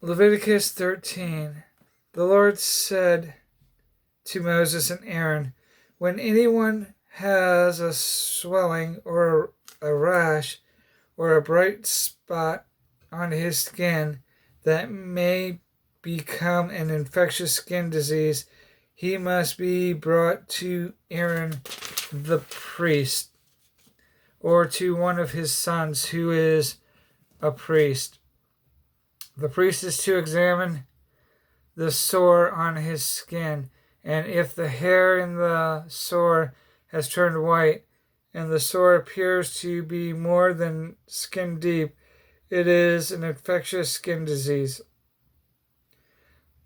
Leviticus 13. The Lord said to Moses and Aaron, when anyone has a swelling or a rash or a bright spot on his skin that may become an infectious skin disease, he must be brought to Aaron the priest, or to one of his sons who is a priest. The priest is to examine the sore on his skin, and if the hair in the sore has turned white, and the sore appears to be more than skin deep, it is an infectious skin disease.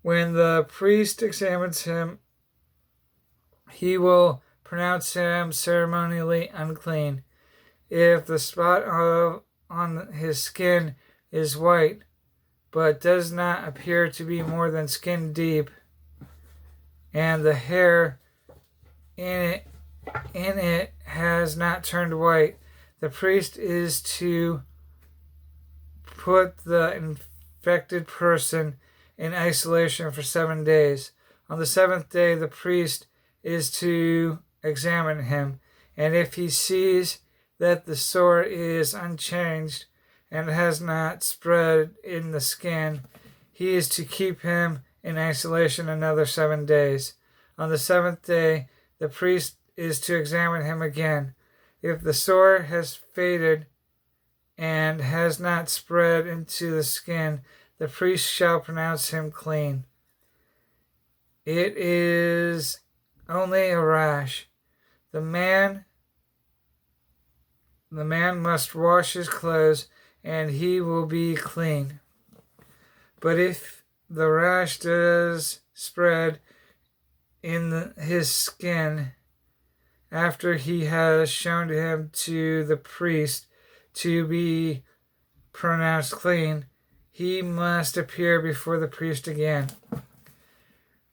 When the priest examines him, he will pronounce him ceremonially unclean. If the spot on his skin is white, but does not appear to be more than skin deep, and the hair in it has not turned white, the priest is to put the infected person in isolation for 7 days. On the seventh day, the priest is to examine him, and if he sees that the sore is unchanged and has not spread in the skin, he is to keep him in isolation another 7 days. On the seventh day, the priest is to examine him again. If the sore has faded and has not spread into the skin, the priest shall pronounce him clean. It is only a rash. The man must wash his clothes, and he will be clean. But if the rash does spread in his skin after he has shown him to the priest to be pronounced clean, he must appear before the priest again.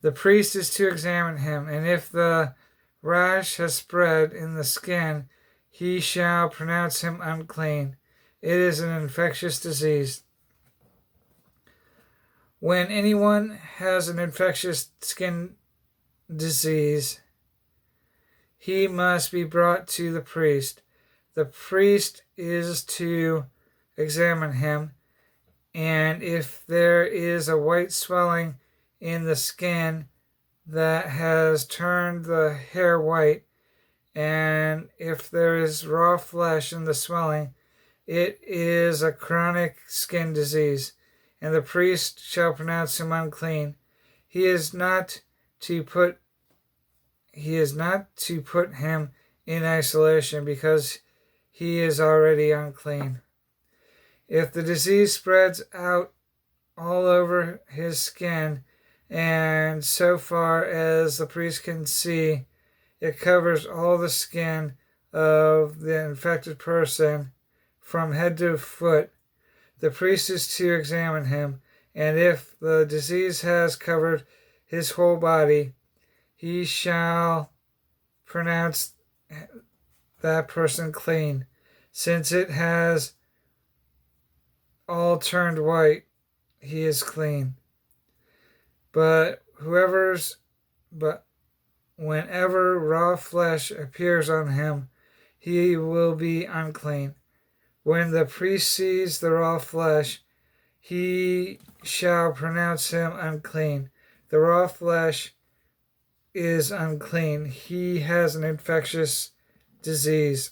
The priest is to examine him, and if the rash has spread in the skin, he shall pronounce him unclean. It is an infectious disease. When anyone has an infectious skin disease, he must be brought to the priest. The priest is to examine him, and if there is a white swelling in the skin that has turned the hair white, and if there is raw flesh in the swelling, it is a chronic skin disease, and the priest shall pronounce him unclean. He is not to put him in isolation, because he is already unclean. If the disease spreads out all over his skin, and so far as the priest can see, it covers all the skin of the infected person from head to foot, the priest is to examine him, and if the disease has covered his whole body, he shall pronounce that person clean. Since it has all turned white, he is clean. But whenever raw flesh appears on him, he will be unclean. When the priest sees the raw flesh, he shall pronounce him unclean. The raw flesh is unclean. He has an infectious disease.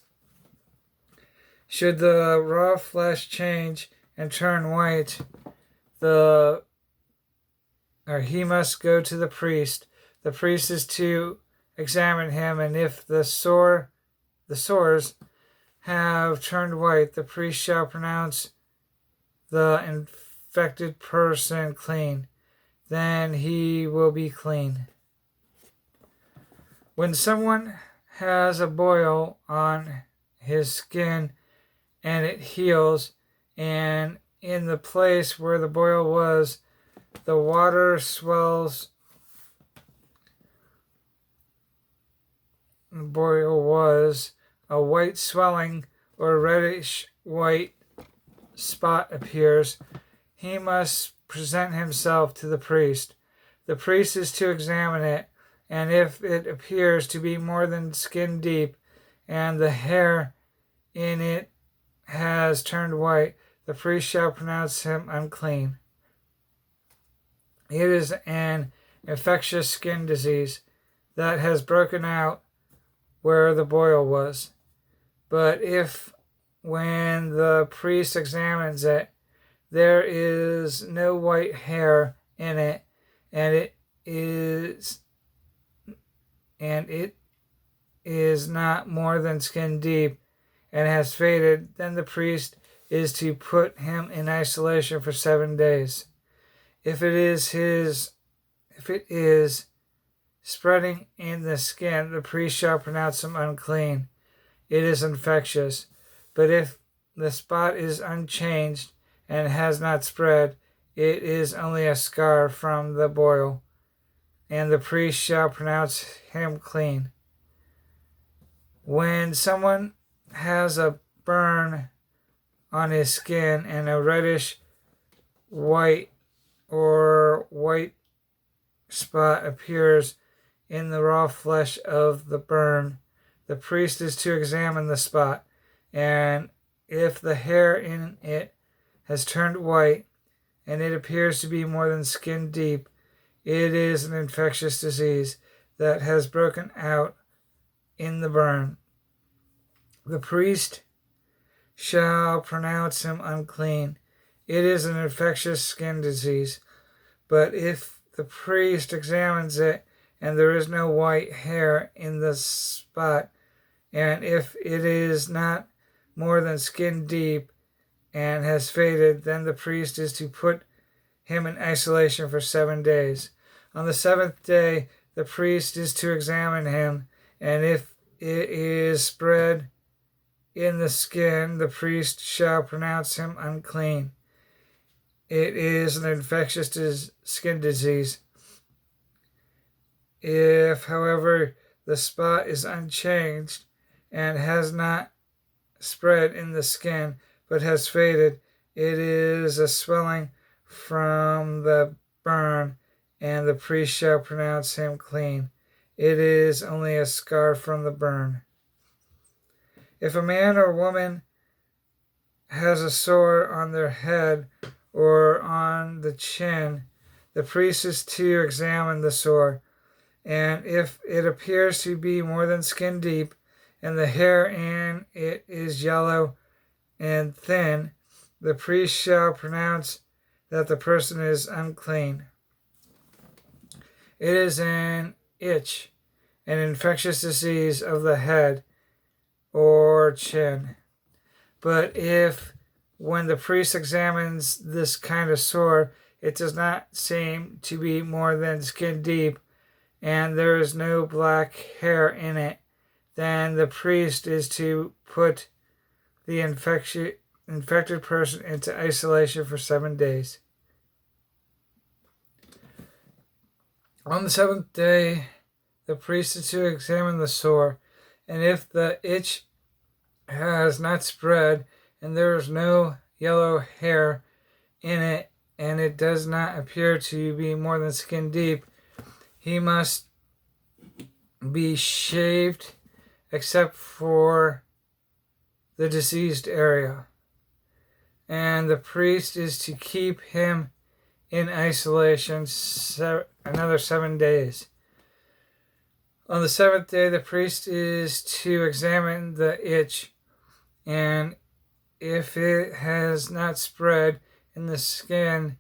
Should the raw flesh change and turn white, he must go to the priest. The priest is to examine him, and if the sores have turned white, the priest shall pronounce the infected person clean. Then he will be clean. When someone has a boil on his skin and it heals, and in the place where the boil was, the water swells, the boil was, a white swelling or reddish white spot appears, he must present himself to the priest. The priest is to examine it, and if it appears to be more than skin deep, and the hair in it has turned white, the priest shall pronounce him unclean. It is an infectious skin disease that has broken out where the boil was. But if, when the priest examines it, there is no white hair in it, and it is not more than skin deep and has faded, then the priest is to put him in isolation for 7 days. If it is spreading in the skin, the priest shall pronounce him unclean. It is infectious. But if the spot is unchanged and has not spread, it is only a scar from the boil, and the priest shall pronounce him clean. When someone has a burn on his skin and a reddish white or white spot appears in the raw flesh of the burn, the priest is to examine the spot, and if the hair in it has turned white and it appears to be more than skin deep, it is an infectious disease that has broken out in the burn. The priest shall pronounce him unclean. It is an infectious skin disease. But if the priest examines it and there is no white hair in the spot, and if it is not more than skin deep and has faded, then the priest is to put him in isolation for 7 days. On the 7th day, the priest is to examine him, and if it is spread in the skin, the priest shall pronounce him unclean. It is an infectious skin disease. If, however, the spot is unchanged and has not spread in the skin but has faded, it is a swelling from the burn, and the priest shall pronounce him clean. It is only a scar from the burn. If a man or woman has a sore on their head or on the chin, the priest is to examine the sore, and if it appears to be more than skin deep, and the hair in it is yellow and thin, the priest shall pronounce that the person is unclean. It is an itch, an infectious disease of the head or chin. But if, when the priest examines this kind of sore, it does not seem to be more than skin deep, and there is no black hair in it, then the priest is to put the infected person into isolation for 7 days. On the 7th day, the priest is to examine the sore, and if the itch has not spread, and there is no yellow hair in it, and it does not appear to be more than skin deep, he must be shaved except for the diseased area, and the priest is to keep him in isolation another 7 days. On the 7th day, the priest is to examine the itch, and if it has not spread in the skin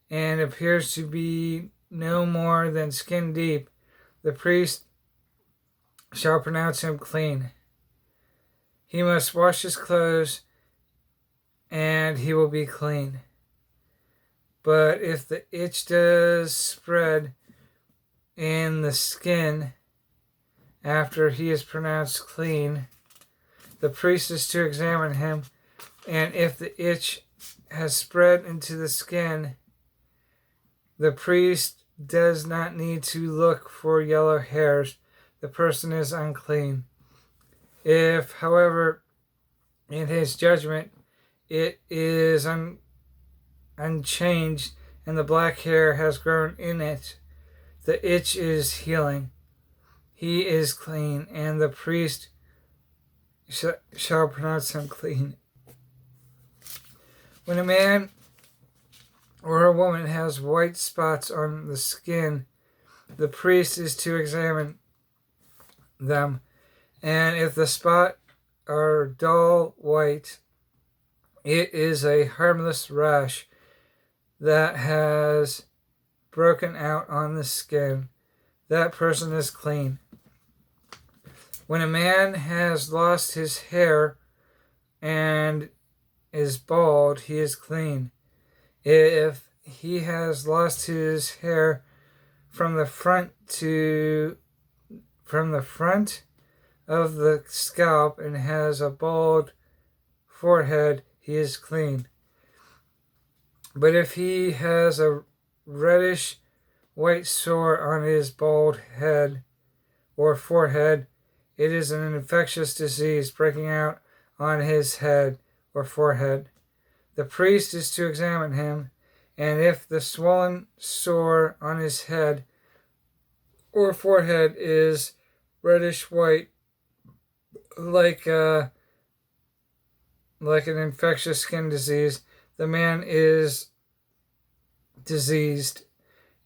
and appears to be no more than skin deep, the priest shall pronounce him clean. He must wash his clothes, and he will be clean. But if the itch does spread in the skin after he is pronounced clean, the priest is to examine him, and if the itch has spread into the skin, the priest does not need to look for yellow hairs. The person is unclean. If, however, in his judgment, it is unchanged and the black hair has grown in it. The itch is healing. He is clean, and the priest shall pronounce him clean. When a man or a woman has white spots on the skin, the priest is to examine them, and if the spots are dull white, it is a harmless rash that has broken out on the skin. That person is clean. When a man has lost his hair and is bald, he is clean. If he has lost his hair from the front of the scalp and has a bald forehead, he is clean. But if he has a reddish white sore on his bald head or forehead, it is an infectious disease breaking out on his head or forehead. The priest is to examine him, and if the swollen sore on his head or forehead is reddish white, like an infectious skin disease, the man is diseased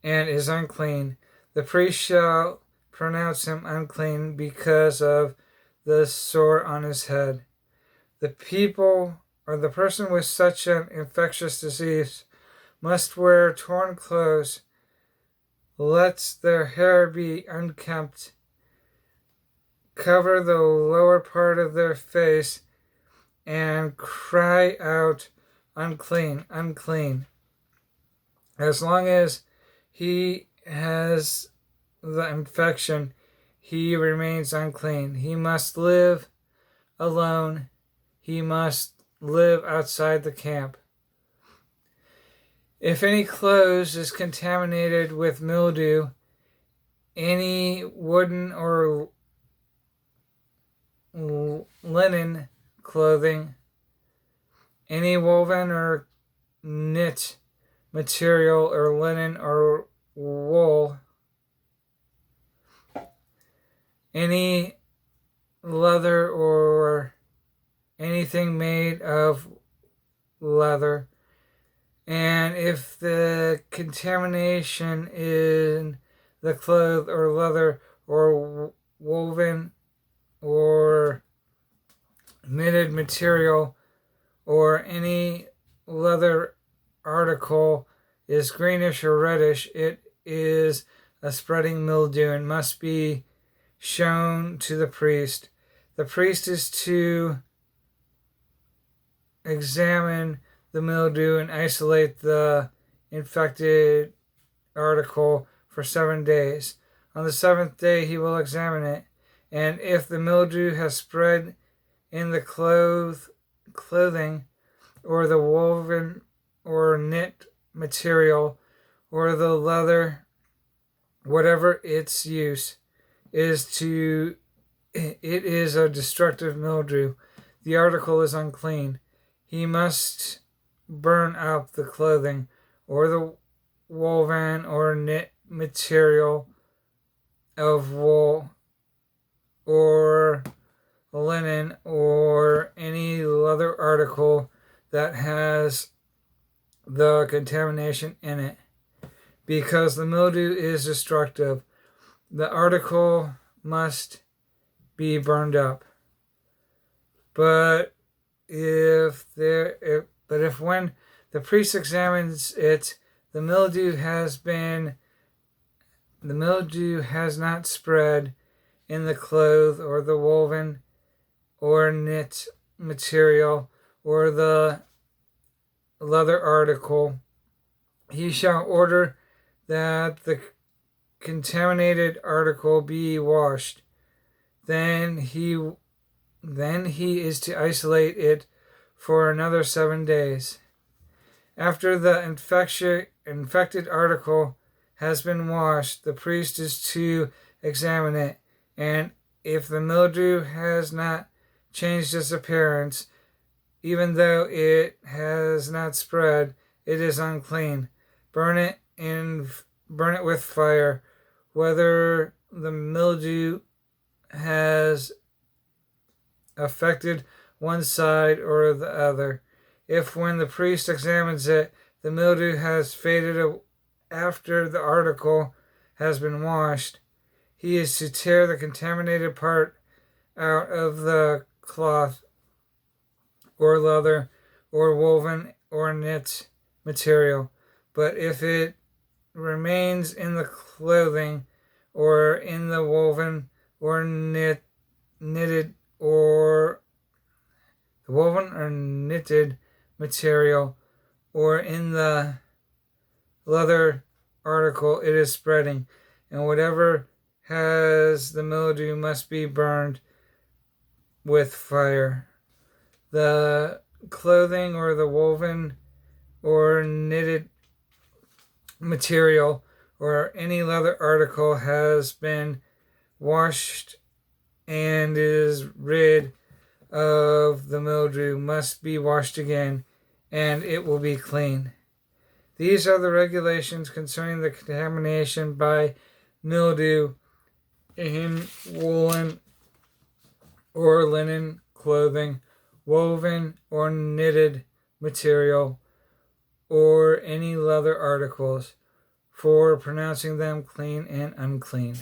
and is unclean. The priest shall pronounce him unclean because of the sore on his head. The people or the person with such an infectious disease must wear torn clothes. Let their hair be unkempt. Cover the lower part of their face and cry out, unclean, unclean. As long as he has the infection, he remains unclean. He must live alone. He must live outside the camp. If any clothes is contaminated with mildew, any woolen or linen clothing, any woven or knit material or linen or wool, any leather or anything made of leather, and if the contamination in the cloth or leather or woven or knitted material or any leather article is greenish or reddish, it is a spreading mildew and must be shown to the priest. The priest is to examine the mildew and isolate the infected article for 7 days. On the 7th day he will examine it, and if the mildew has spread in the clothing or the woven or knit material or the leather, whatever its use, it is a destructive mildew. The article is unclean. He must burn up the clothing or the woven or knit material of wool or linen or any leather article that has the contamination in it, because the mildew is destructive. The article must be burned up. But if when the priest examines it, the mildew has not spread in the cloth or the woven or knit material or the leather article, he shall order that the contaminated article be washed. Then he is to isolate it for another 7 days. After the infected article has been washed, the priest is to examine it, and if the mildew has not changed its appearance, even though it has not spread, it is unclean. burn it with fire, whether the mildew has affected one side or the other. If when the priest examines it, the mildew has faded after the article has been washed, he is to tear the contaminated part out of the cloth or leather or woven or knit material. But if it remains in the clothing or in the woven or knitted or material or in the leather article, it is spreading, and whatever has the mildew must be burned with fire. The clothing or the woven or knitted material or any leather article has been washed and is rid of the mildew must be washed again, and it will be clean. These are the regulations concerning the contamination by mildew in woolen or linen clothing, woven or knitted material, or any leather articles, for pronouncing them clean and unclean.